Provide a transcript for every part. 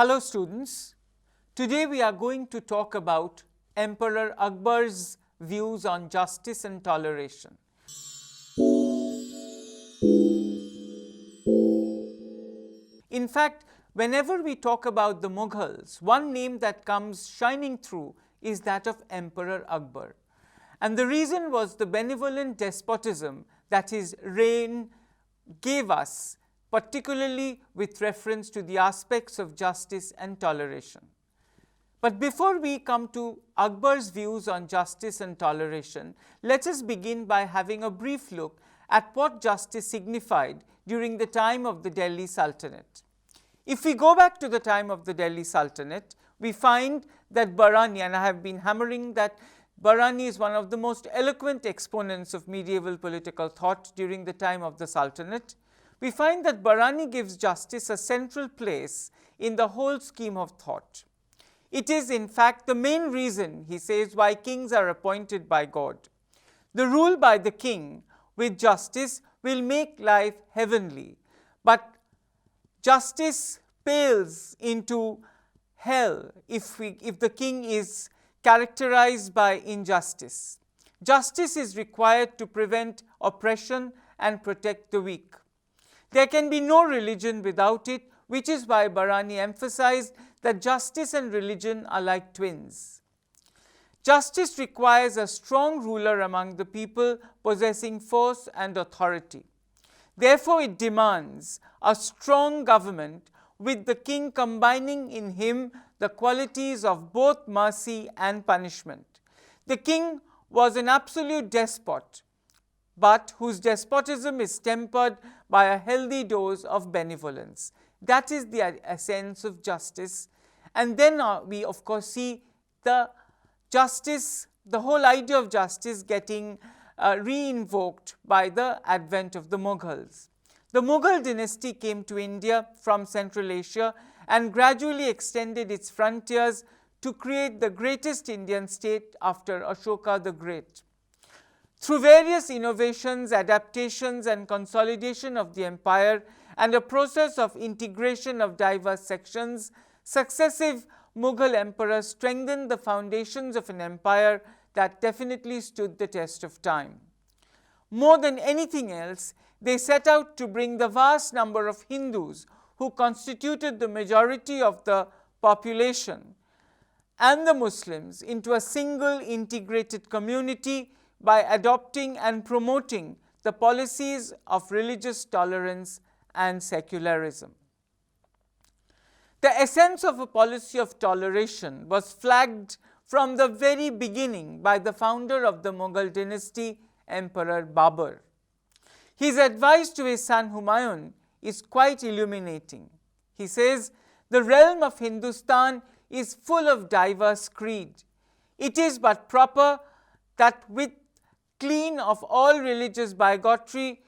Hello students, today we are going to talk about Emperor Akbar's views on justice and toleration. In fact, whenever we talk about the Mughals, one name that comes shining through is that of Emperor Akbar. And the reason was the benevolent despotism that his reign gave us, particularly with reference to the aspects of justice and toleration. But before we come to Akbar's views on justice and toleration, let us begin by having a brief look at what justice signified during the time of the Delhi Sultanate. If we go back to the time of the Delhi Sultanate, we find that Barani, and I have been hammering that Barani is one of the most eloquent exponents of medieval political thought during the time of the Sultanate. We find that Barani gives justice a central place in the whole scheme of thought. It is, in fact, the main reason, he says, why kings are appointed by God. The rule by the king with justice will make life heavenly, but justice pales into hell if the king is characterized by injustice. Justice is required to prevent oppression and protect the weak. There can be no religion without it, which is why Barani emphasized that justice and religion are like twins. Justice requires a strong ruler among the people possessing force and authority. Therefore, it demands a strong government with the king combining in him the qualities of both mercy and punishment. The king was an absolute despot, but whose despotism is tempered by a healthy dose of benevolence. That is the essence of justice. And then we of course see the justice, the whole idea of justice getting re-invoked by the advent of the Mughals. The Mughal dynasty came to India from Central Asia and gradually extended its frontiers to create the greatest Indian state after Ashoka the Great. Through various innovations, adaptations and consolidation of the empire and a process of integration of diverse sections, successive Mughal emperors strengthened the foundations of an empire that definitely stood the test of time. More than anything else, they set out to bring the vast number of Hindus who constituted the majority of the population and the Muslims into a single integrated community by adopting and promoting the policies of religious tolerance and secularism. The essence of a policy of toleration was flagged from the very beginning by the founder of the Mughal dynasty, Emperor Babur. His advice to his son Humayun is quite illuminating. He says, "The realm of Hindustan is full of diverse creed. It is but proper that with clean of all religious bigotry,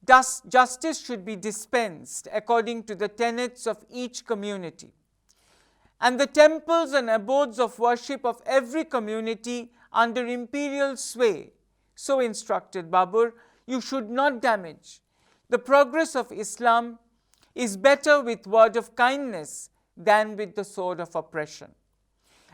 justice should be dispensed according to the tenets of each community. And the temples and abodes of worship of every community under imperial sway, so instructed Babur, you should not damage. The progress of Islam is better with word of kindness than with the sword of oppression.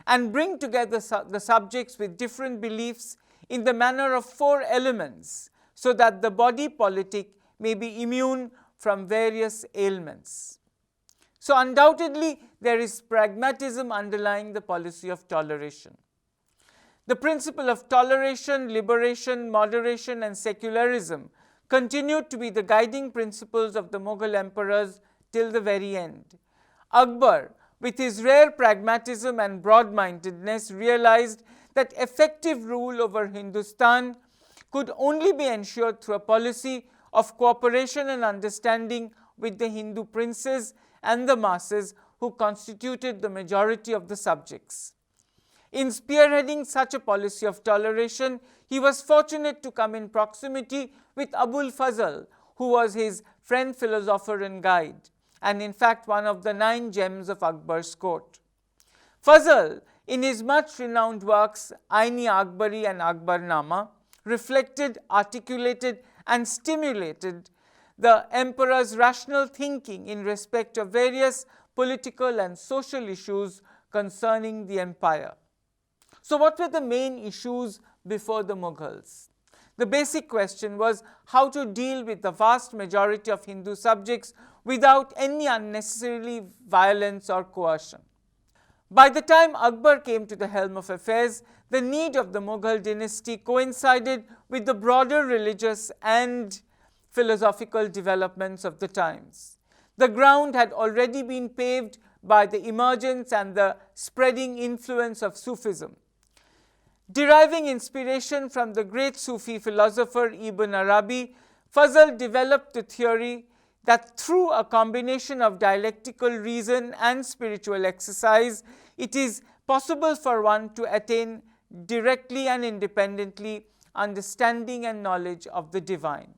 And bring together the subjects with different beliefs in the manner of 4 elements, so that the body politic may be immune from various ailments." So undoubtedly, there is pragmatism underlying the policy of toleration. The principle of toleration, liberation, moderation and secularism continued to be the guiding principles of the Mughal emperors till the very end. Akbar, with his rare pragmatism and broad-mindedness, realized that effective rule over Hindustan could only be ensured through a policy of cooperation and understanding with the Hindu princes and the masses who constituted the majority of the subjects. In spearheading such a policy of toleration, he was fortunate to come in proximity with Abul Fazl, who was his friend, philosopher and guide, and in fact one of the 9 gems of Akbar's court. Fazl, in his much renowned works Aini Akbari and Akbarnama, reflected, articulated and stimulated the emperor's rational thinking in respect of various political and social issues concerning the empire. So what were the main issues before the Mughals? The basic question was how to deal with the vast majority of Hindu subjects without any unnecessary violence or coercion. By the time Akbar came to the helm of affairs, the need of the Mughal dynasty coincided with the broader religious and philosophical developments of the times. The ground had already been paved by the emergence and the spreading influence of Sufism. Deriving inspiration from the great Sufi philosopher Ibn Arabi, Fazl developed the theory that through a combination of dialectical reason and spiritual exercise, it is possible for one to attain directly and independently understanding and knowledge of the divine.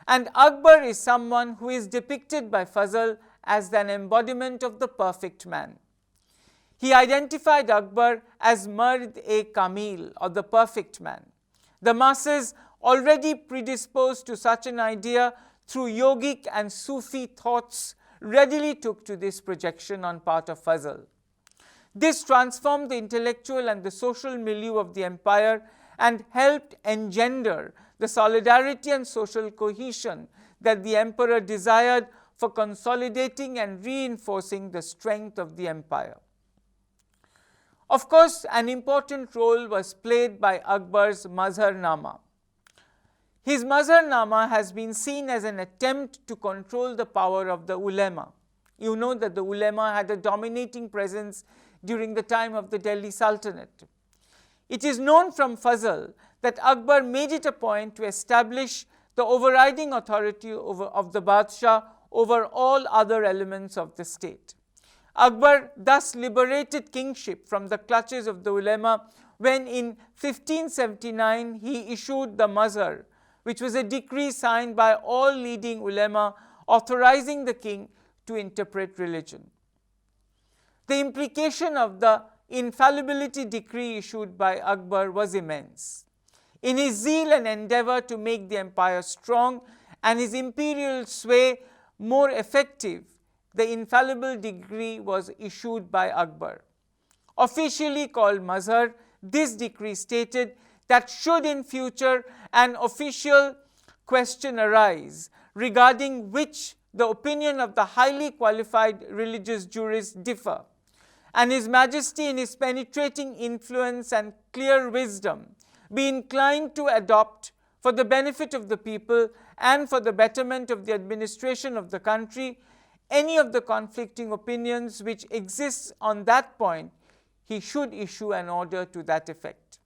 And Akbar is someone who is depicted by Fazl as an embodiment of the perfect man. He identified Akbar as Mard-e-Kamil, or the perfect man. The masses, already predisposed to such an idea through yogic and Sufi thoughts, readily took to this projection on part of Fazl. This transformed the intellectual and the social milieu of the empire and helped engender the solidarity and social cohesion that the emperor desired for consolidating and reinforcing the strength of the empire. Of course, an important role was played by Akbar's Mazhar-Nama. His Mazhar-Nama has been seen as an attempt to control the power of the ulema. You know that the ulema had a dominating presence during the time of the Delhi Sultanate. It is known from Fazl that Akbar made it a point to establish the overriding authority of the Badshah over all other elements of the state. Akbar thus liberated kingship from the clutches of the ulema when in 1579 he issued the Mazhar, which was a decree signed by all leading ulema authorizing the king to interpret religion. The implication of the Infallibility Decree issued by Akbar was immense. In his zeal and endeavor to make the empire strong and his imperial sway more effective, the Infallible Decree was issued by Akbar. Officially called Mazhar, this decree stated that should in future an official question arise regarding which the opinion of the highly qualified religious jurists differ, and His Majesty in his penetrating influence and clear wisdom be inclined to adopt for the benefit of the people and for the betterment of the administration of the country any of the conflicting opinions which exists on that point, he should issue an order to that effect.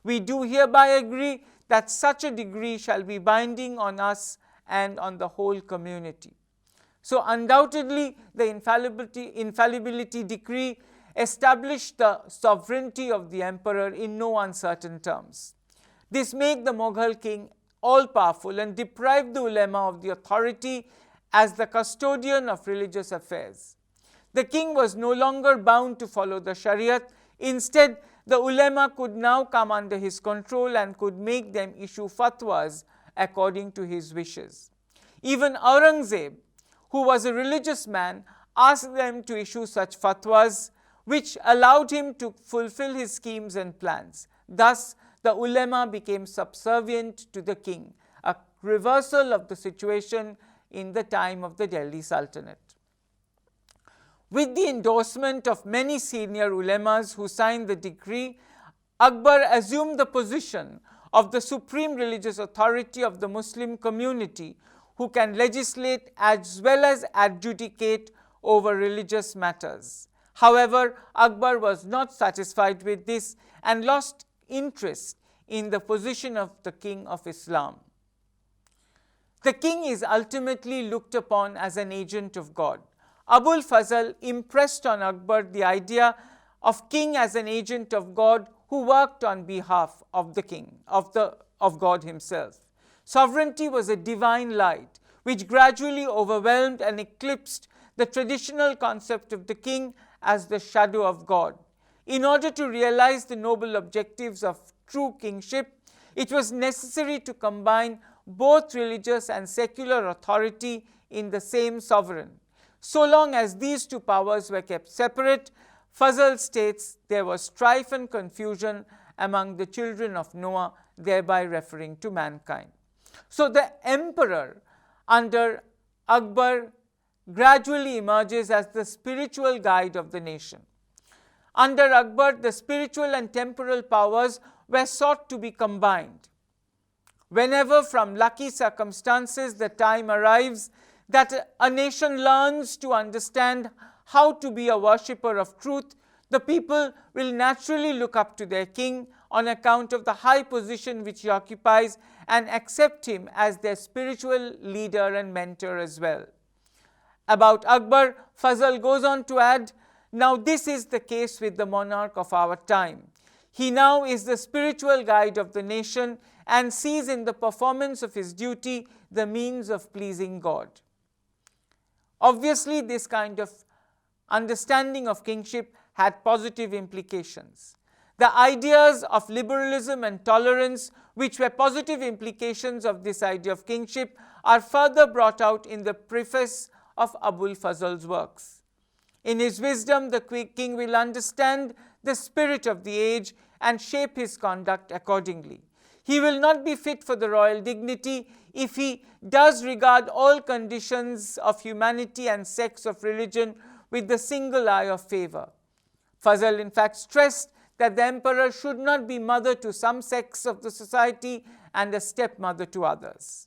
We do hereby agree that such a decree shall be binding on us and on the whole community. So undoubtedly the Infallibility Decree established the sovereignty of the emperor in no uncertain terms. This made the Mughal king all-powerful and deprived the ulema of the authority as the custodian of religious affairs. The king was no longer bound to follow the Shariat. Instead, the ulema could now come under his control and could make them issue fatwas according to his wishes. Even Aurangzeb, who was a religious man, asked them to issue such fatwas, which allowed him to fulfill his schemes and plans. Thus, the ulema became subservient to the king, a reversal of the situation in the time of the Delhi Sultanate. With the endorsement of many senior ulemas who signed the decree, Akbar assumed the position of the supreme religious authority of the Muslim community, who can legislate as well as adjudicate over religious matters. However, Akbar was not satisfied with this and lost interest in the position of the king of Islam. The king is ultimately looked upon as an agent of God. Abul Fazl impressed on Akbar the idea of king as an agent of God who worked on behalf of the king, of God himself. Sovereignty was a divine light which gradually overwhelmed and eclipsed the traditional concept of the king as the shadow of God. In order to realize the noble objectives of true kingship, it was necessary to combine both religious and secular authority in the same sovereign. So long as these two powers were kept separate, Fazl states there was strife and confusion among the children of Noah, thereby referring to mankind. So the emperor under Akbar gradually emerges as the spiritual guide of the nation. Under Akbar, the spiritual and temporal powers were sought to be combined. Whenever from lucky circumstances the time arrives that a nation learns to understand how to be a worshipper of truth, the people will naturally look up to their king on account of the high position which he occupies and accept him as their spiritual leader and mentor as well. About Akbar, Fazl goes on to add, now this is the case with the monarch of our time. He now is the spiritual guide of the nation and sees in the performance of his duty the means of pleasing God. Obviously, this kind of understanding of kingship had positive implications. The ideas of liberalism and tolerance, which were positive implications of this idea of kingship, are further brought out in the preface of Abul Fazl's works. In his wisdom, the king will understand the spirit of the age and shape his conduct accordingly. He will not be fit for the royal dignity if he does regard all conditions of humanity and sects of religion with the single eye of favor. Fazl in fact stressed that the emperor should not be mother to some sects of the society and a stepmother to others.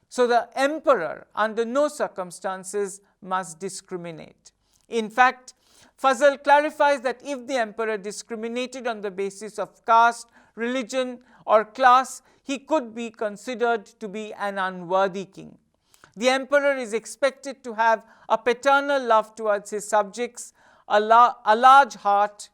So the emperor under no circumstances must discriminate. In fact, Fazl clarifies that if the emperor discriminated on the basis of caste, religion, or class, he could be considered to be an unworthy king. The emperor is expected to have a paternal love towards his subjects, a large heart,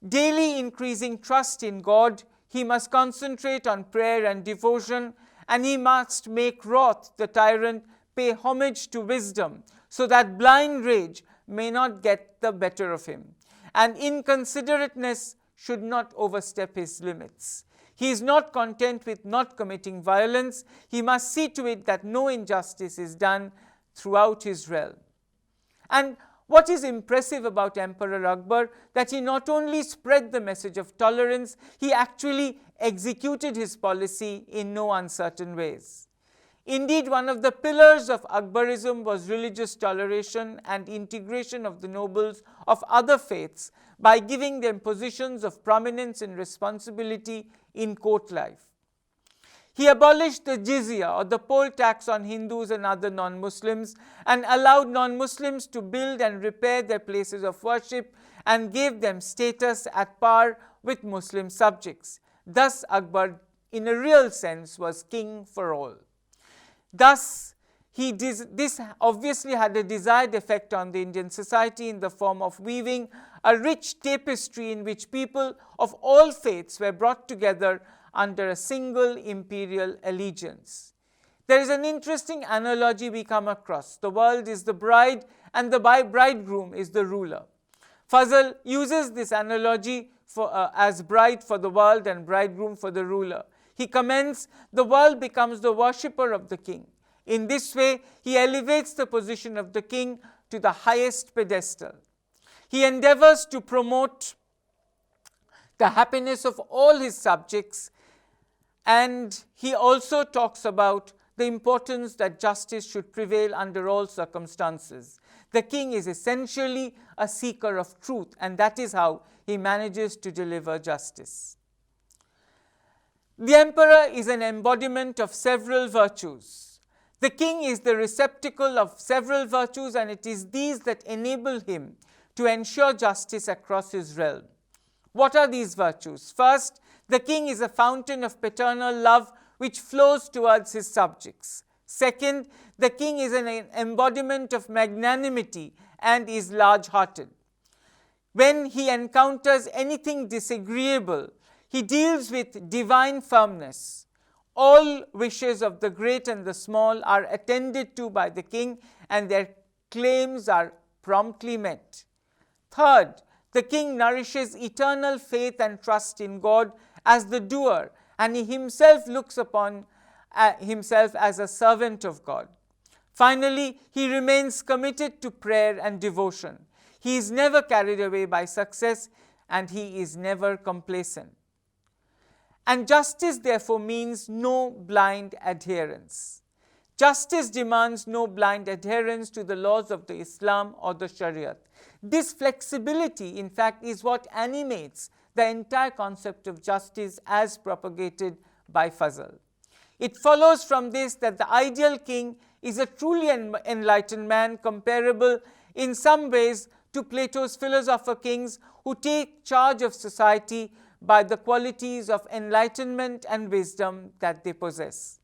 daily increasing trust in God. He must concentrate on prayer and devotion, and he must make wrath the tyrant pay homage to wisdom, so that blind rage may not get the better of him, and inconsiderateness should not overstep his limits. He is not content with not committing violence. He must see to it that no injustice is done throughout his realm. And what is impressive about Emperor Akbar, that he not only spread the message of tolerance, he actually executed his policy in no uncertain ways. Indeed, one of the pillars of Akbarism was religious toleration and integration of the nobles of other faiths by giving them positions of prominence and responsibility in court life. He abolished the jizya or the poll tax on Hindus and other non-Muslims and allowed non-Muslims to build and repair their places of worship and gave them status at par with Muslim subjects. Thus, Akbar, in a real sense, was king for all. Thus, this obviously had a desired effect on the Indian society in the form of weaving a rich tapestry in which people of all faiths were brought together under a single imperial allegiance. There is an interesting analogy we come across. The world is the bride and the bridegroom is the ruler. Fazl uses this analogy as bride for the world and bridegroom for the ruler. He comments, the world becomes the worshipper of the king. In this way, he elevates the position of the king to the highest pedestal. He endeavors to promote the happiness of all his subjects, and he also talks about the importance that justice should prevail under all circumstances. The king is essentially a seeker of truth, and that is how he manages to deliver justice. The emperor is an embodiment of several virtues. The king is the receptacle of several virtues, and it is these that enable him to ensure justice across his realm. What are these virtues? First, the king is a fountain of paternal love which flows towards his subjects. Second, the king is an embodiment of magnanimity and is large-hearted. When he encounters anything disagreeable, he deals with divine firmness. All wishes of the great and the small are attended to by the king, and their claims are promptly met. Third, the king nourishes eternal faith and trust in God as the doer, and he himself looks upon himself as a servant of God. Finally, he remains committed to prayer and devotion. He is never carried away by success, and he is never complacent. And justice, therefore, means no blind adherence. Justice demands no blind adherence to the laws of the Islam or the Shariat. This flexibility, in fact, is what animates the entire concept of justice as propagated by Fazl. It follows from this that the ideal king is a truly enlightened man, comparable in some ways to Plato's philosopher kings who take charge of society by the qualities of enlightenment and wisdom that they possess.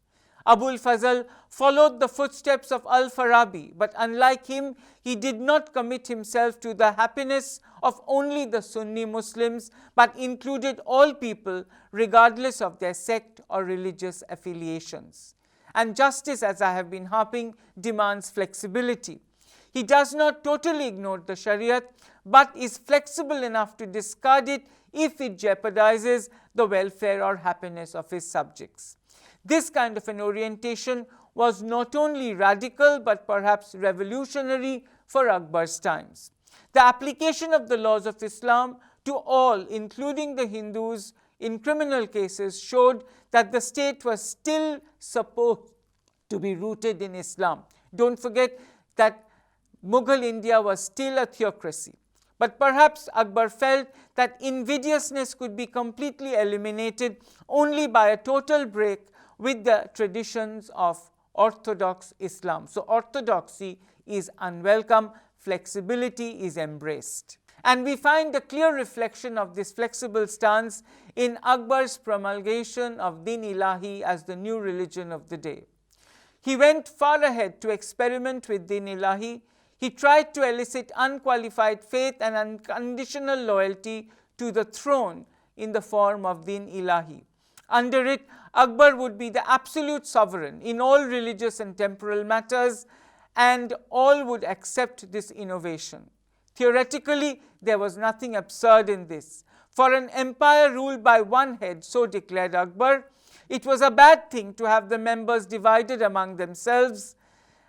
Abul Fazl followed the footsteps of Al-Farabi, but unlike him, he did not commit himself to the happiness of only the Sunni Muslims, but included all people regardless of their sect or religious affiliations. And justice, as I have been harping, demands flexibility. He does not totally ignore the Shariat, but is flexible enough to discard it if it jeopardizes the welfare or happiness of his subjects. This kind of an orientation was not only radical but perhaps revolutionary for Akbar's times. The application of the laws of Islam to all, including the Hindus, in criminal cases showed that the state was still supposed to be rooted in Islam. Don't forget that Mughal India was still a theocracy. But perhaps Akbar felt that invidiousness could be completely eliminated only by a total break with the traditions of orthodox Islam. So orthodoxy is unwelcome, flexibility is embraced. And we find a clear reflection of this flexible stance in Akbar's promulgation of Din Ilahi as the new religion of the day. He went far ahead to experiment with Din Ilahi. He tried to elicit unqualified faith and unconditional loyalty to the throne in the form of Din Ilahi. Under it, Akbar would be the absolute sovereign in all religious and temporal matters, and all would accept this innovation. Theoretically, there was nothing absurd in this. For an empire ruled by one head, so declared Akbar, it was a bad thing to have the members divided among themselves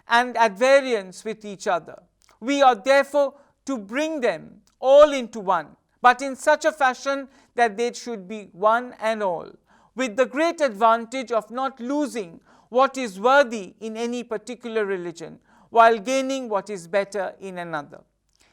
and at variance with each other. We are therefore to bring them all into one, but in such a fashion that they should be one and all, with the great advantage of not losing what is worthy in any particular religion, while gaining what is better in another.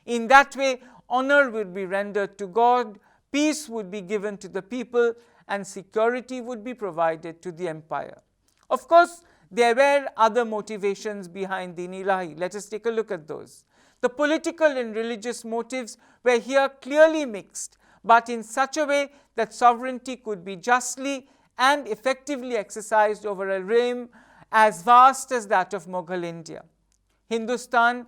In that way, honor would be rendered to God, peace would be given to the people, and security would be provided to the empire. Of course, there were other motivations behind Din Ilahi. Let us take a look at those. The political and religious motives were here clearly mixed, but in such a way that sovereignty could be justly and effectively exercised over a realm as vast as that of Mughal India. Hindustan,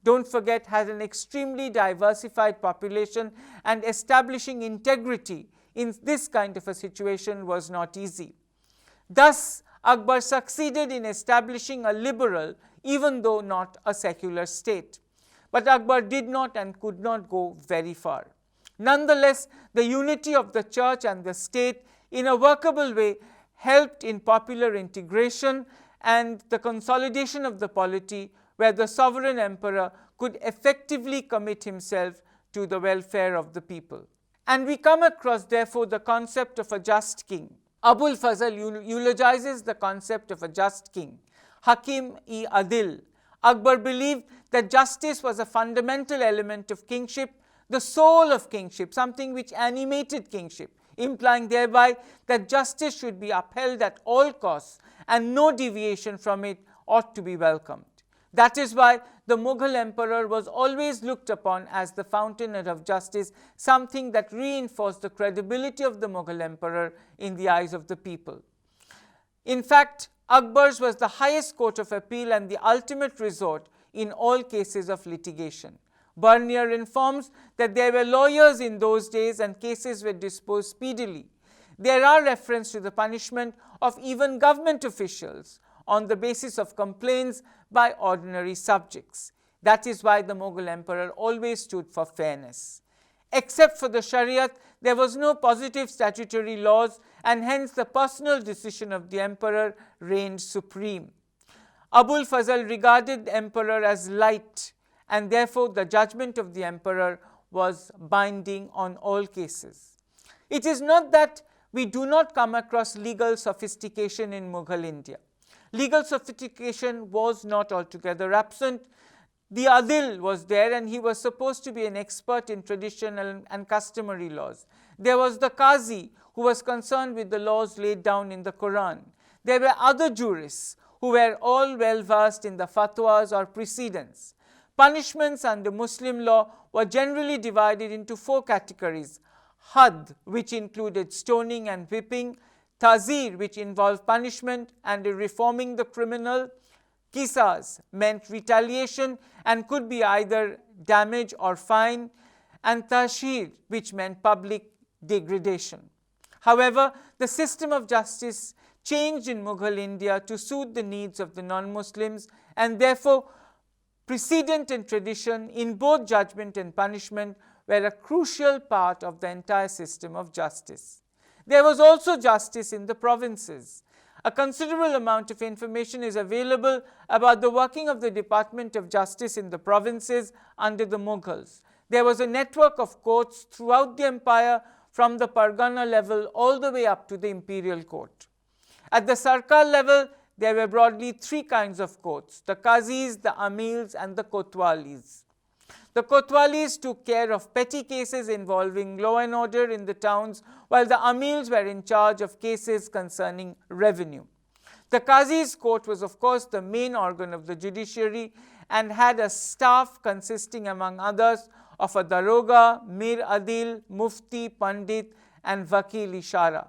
don't forget, has an extremely diversified population, and establishing integrity in this kind of a situation was not easy. Thus, Akbar succeeded in establishing a liberal, even though not a secular state. But Akbar did not and could not go very far. Nonetheless, the unity of the church and the state in a workable way helped in popular integration and the consolidation of the polity, where the sovereign emperor could effectively commit himself to the welfare of the people. And we come across, therefore, the concept of a just king. Abul Fazl eulogizes the concept of a just king, Hakim-i-Adil. Akbar believed that justice was a fundamental element of kingship, the soul of kingship, something which animated kingship, implying thereby that justice should be upheld at all costs and no deviation from it ought to be welcomed. That is why the Mughal emperor was always looked upon as the fountainhead of justice, something that reinforced the credibility of the Mughal emperor in the eyes of the people. In fact, Akbar's was the highest court of appeal and the ultimate resort in all cases of litigation. Bernier informs that there were lawyers in those days and cases were disposed speedily. There are references to the punishment of even government officials on the basis of complaints by ordinary subjects. That is why the Mughal emperor always stood for fairness. Except for the Shariat, there was no positive statutory laws, and hence the personal decision of the emperor reigned supreme. Abul Fazl regarded the emperor as light, and therefore the judgment of the emperor was binding on all cases. It is not that we do not come across legal sophistication in Mughal India. Legal sophistication was not altogether absent. The Adil was there, and he was supposed to be an expert in traditional and customary laws. There was the Qazi, who was concerned with the laws laid down in the Quran. There were other jurists who were all well versed in the fatwas or precedents. Punishments under Muslim law were generally divided into 4 categories: had, which included stoning and whipping; tazir, which involved punishment and reforming the criminal; qisas meant retaliation and could be either damage or fine; and tashhir, which meant public degradation. However, the system of justice changed in Mughal India to suit the needs of the non-Muslims, and therefore precedent and tradition in both judgment and punishment were a crucial part of the entire system of justice. There was also justice in the provinces. A considerable amount of information is available about the working of the Department of Justice in the provinces under the Mughals. There was a network of courts throughout the empire, from the Pargana level all the way up to the imperial court. At the Sarkar level, there were broadly 3 kinds of courts: the Qazis, the Amils, and the Kotwalis. The Kotwalis took care of petty cases involving law and order in the towns, while the Amils were in charge of cases concerning revenue. The Qazi's court was, of course, the main organ of the judiciary and had a staff consisting, among others, of a daroga, mir adil, mufti, pandit, and vakil ishara.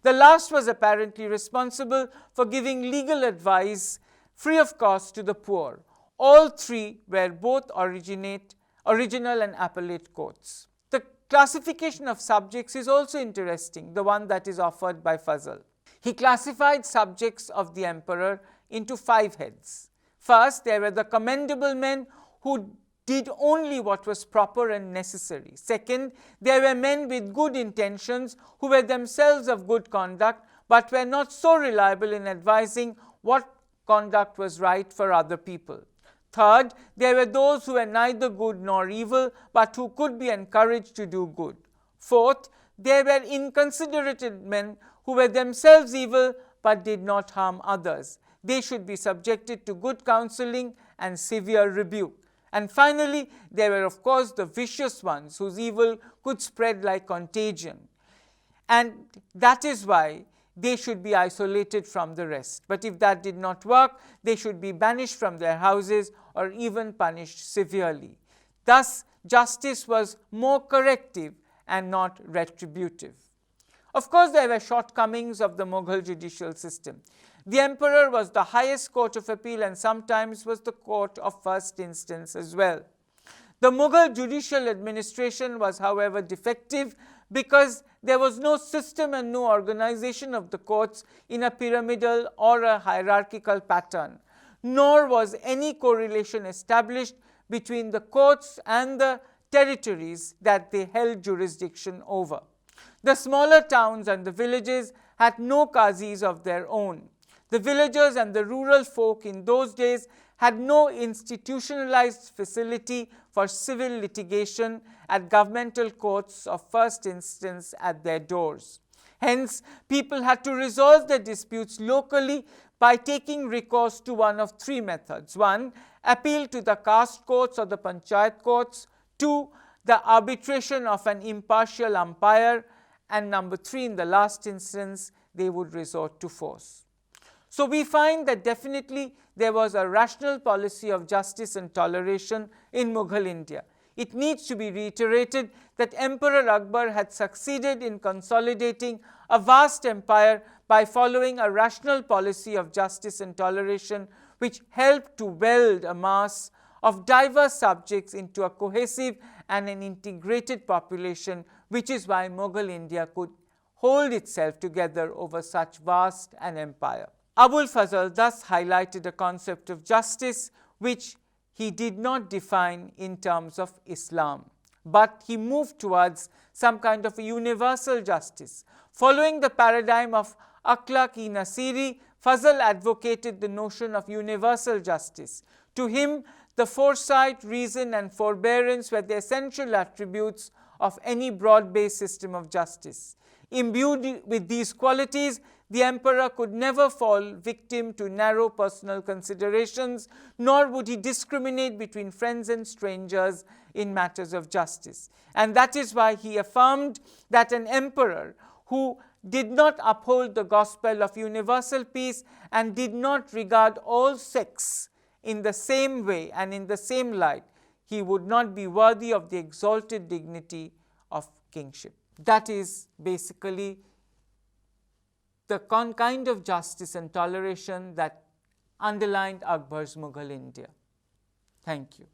The last was apparently responsible for giving legal advice free of cost to the poor. All 3 were both original and appellate courts. The classification of subjects is also interesting, the one that is offered by Fazl. He classified subjects of the emperor into 5 heads. First, there were the commendable men who did only what was proper and necessary. Second, there were men with good intentions who were themselves of good conduct, but were not so reliable in advising what conduct was right for other people. Third, there were those who were neither good nor evil, but who could be encouraged to do good. Fourth, there were inconsiderate men who were themselves evil, but did not harm others. They should be subjected to good counseling and severe rebuke. And finally, there were, of course, the vicious ones whose evil could spread like contagion. And that is why they should be isolated from the rest. But if that did not work, they should be banished from their houses or even punished severely. Thus, justice was more corrective and not retributive. Of course, there were shortcomings of the Mughal judicial system. The emperor was the highest court of appeal and sometimes was the court of first instance as well. The Mughal judicial administration was, however, defective because there was no system and no organization of the courts in a pyramidal or a hierarchical pattern, nor was any correlation established between the courts and the territories that they held jurisdiction over. The smaller towns and the villages had no qazis of their own. The villagers and the rural folk in those days had no institutionalized facility for civil litigation at governmental courts of first instance at their doors. Hence, people had to resolve their disputes locally by taking recourse to one of 3 methods. 1, appeal to the caste courts or the panchayat courts. 2, the arbitration of an impartial umpire. And number 3, in the last instance, they would resort to force. So we find that definitely there was a rational policy of justice and toleration in Mughal India. It needs to be reiterated that Emperor Akbar had succeeded in consolidating a vast empire by following a rational policy of justice and toleration, which helped to weld a mass of diverse subjects into a cohesive and an integrated population, which is why Mughal India could hold itself together over such vast an empire. Abul Fazl thus highlighted a concept of justice which he did not define in terms of Islam, but he moved towards some kind of a universal justice, following the paradigm of Akhlaq-i Nasiri, Fazl advocated the notion of universal justice. To him, the foresight, reason, and forbearance were the essential attributes of any broad-based system of justice. Imbued with these qualities, the emperor could never fall victim to narrow personal considerations, nor would he discriminate between friends and strangers in matters of justice. And that is why he affirmed that an emperor who did not uphold the gospel of universal peace and did not regard all sects in the same way and in the same light, he would not be worthy of the exalted dignity of kingship. That is basically the kind of justice and toleration that underlined Akbar's Mughal India. Thank you.